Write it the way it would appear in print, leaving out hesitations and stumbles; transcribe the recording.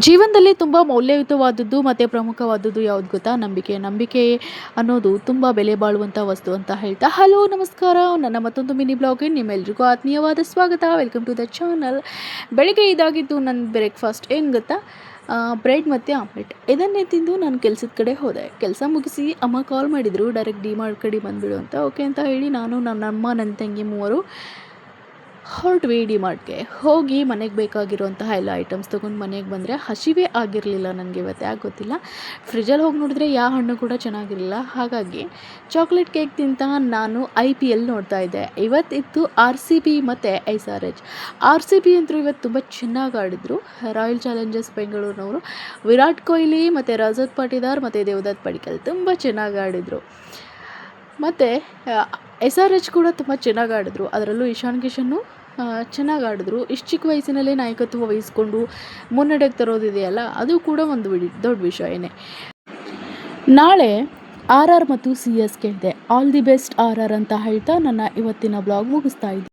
ಜೀವನದಲ್ಲಿ ತುಂಬ ಮೌಲ್ಯಯುತವಾದದ್ದು ಮತ್ತು ಪ್ರಮುಖವಾದದ್ದು ಯಾವುದು ಗೊತ್ತಾ? ನಂಬಿಕೆ. ನಂಬಿಕೆ ಅನ್ನೋದು ತುಂಬ ಬೆಲೆ ಬಾಳುವಂಥ ವಸ್ತು ಅಂತ ಹೇಳ್ತಾ, ಹಲೋ ನಮಸ್ಕಾರ, ನನ್ನ ಮತ್ತೊಂದು ಮಿನಿ ಬ್ಲಾಗ್ಗೆ ನಿಮ್ಮೆಲ್ರಿಗೂ ಆತ್ಮೀಯವಾದ ಸ್ವಾಗತ. Welcome to the channel. ಬೆಳಿಗ್ಗೆ ಇದಾಗಿದ್ದು ನನ್ನ ಬ್ರೇಕ್ಫಾಸ್ಟ್ ಏನು ಗೊತ್ತಾ? ಬ್ರೆಡ್ ಮತ್ತು ಆಮ್ಲೆಟ್. ಇದನ್ನೇ ತಿಂದು ನಾನು ಕೆಲಸದ ಕಡೆ ಹೋದೆ. ಕೆಲಸ ಮುಗಿಸಿ ಅಮ್ಮ ಕಾಲ್ ಮಾಡಿದರು, ಡೈರೆಕ್ಟ್ ಡಿ-ಮಾರ್ಟ್ ಕಡೆ ಬಂದುಬಿಡು ಅಂತ. ಓಕೆ ಅಂತ ಹೇಳಿ ನಾನು ನನ್ನ ತಂಗಿ ಮೂವರು ಹೊರಟ್ವಿ ಡಿ-ಮಾರ್ಟ್ಗೆ. ಹೋಗಿ ಮನೆಗೆ ಬೇಕಾಗಿರುವಂತಹ ಎಲ್ಲ ಐಟಮ್ಸ್ ತೊಗೊಂಡು ಮನೆಗೆ ಬಂದರೆ ಹಸಿವೇ ಆಗಿರಲಿಲ್ಲ ನನಗೆ ಇವತ್ತು, ಯಾಕೆ ಗೊತ್ತಿಲ್ಲ. ಫ್ರಿಜ್ಜಲ್ಲಿ ಹೋಗಿ ನೋಡಿದ್ರೆ ಯಾವ ಹಣ್ಣು ಕೂಡ ಚೆನ್ನಾಗಿರಲಿಲ್ಲ. ಹಾಗಾಗಿ ಚಾಕ್ಲೇಟ್ ಕೇಕ್ ತಿಂತ ನಾನು IPL ನೋಡ್ತಾ ಇದ್ದೆ. ಇವತ್ತಿತ್ತು RCB ಮತ್ತು SRH. RCB ಅಂತೂ ಇವತ್ತು ತುಂಬ ಚೆನ್ನಾಗಿ ಆಡಿದರು. ರಾಯಲ್ ಚಾಲೆಂಜರ್ಸ್ ಬೆಂಗಳೂರಿನವರು ವಿರಾಟ್ ಕೊಹ್ಲಿ ಮತ್ತು ರಜತ್ ಪಾಟಿದಾರ್ ಮತ್ತು ದೇವದತ್ ಪಡಿಕ್ಕಲ್ ತುಂಬ ಚೆನ್ನಾಗಿ ಆಡಿದರು. ಮತ್ತು SRH ಕೂಡ ತುಂಬ ಚೆನ್ನಾಗಿ ಆಡಿದ್ರು. ಅದರಲ್ಲೂ ಇಶಾನ್ ಕಿಶನ್ನು ಚೆನ್ನಾಗಿ ಆಡಿದ್ರು. ಇಷ್ಟು ಚಿಕ್ಕ ವಯಸ್ಸಿನಲ್ಲೇ ನಾಯಕತ್ವ ವಹಿಸ್ಕೊಂಡು ಮುನ್ನಡೆಗೆ ತರೋದಿದೆಯಲ್ಲ, ಅದು ಕೂಡ ಒಂದು ದೊಡ್ಡ ವಿಷಯನೇ. ನಾಳೆ RR ಮತ್ತು CSK ಇದೆ. ಆಲ್ ದಿ ಬೆಸ್ಟ್ RR ಅಂತ ಹೇಳ್ತಾ ನನ್ನ ಇವತ್ತಿನ ಬ್ಲಾಗ್ ಮುಗಿಸ್ತಾ ಇದ್ದೀನಿ.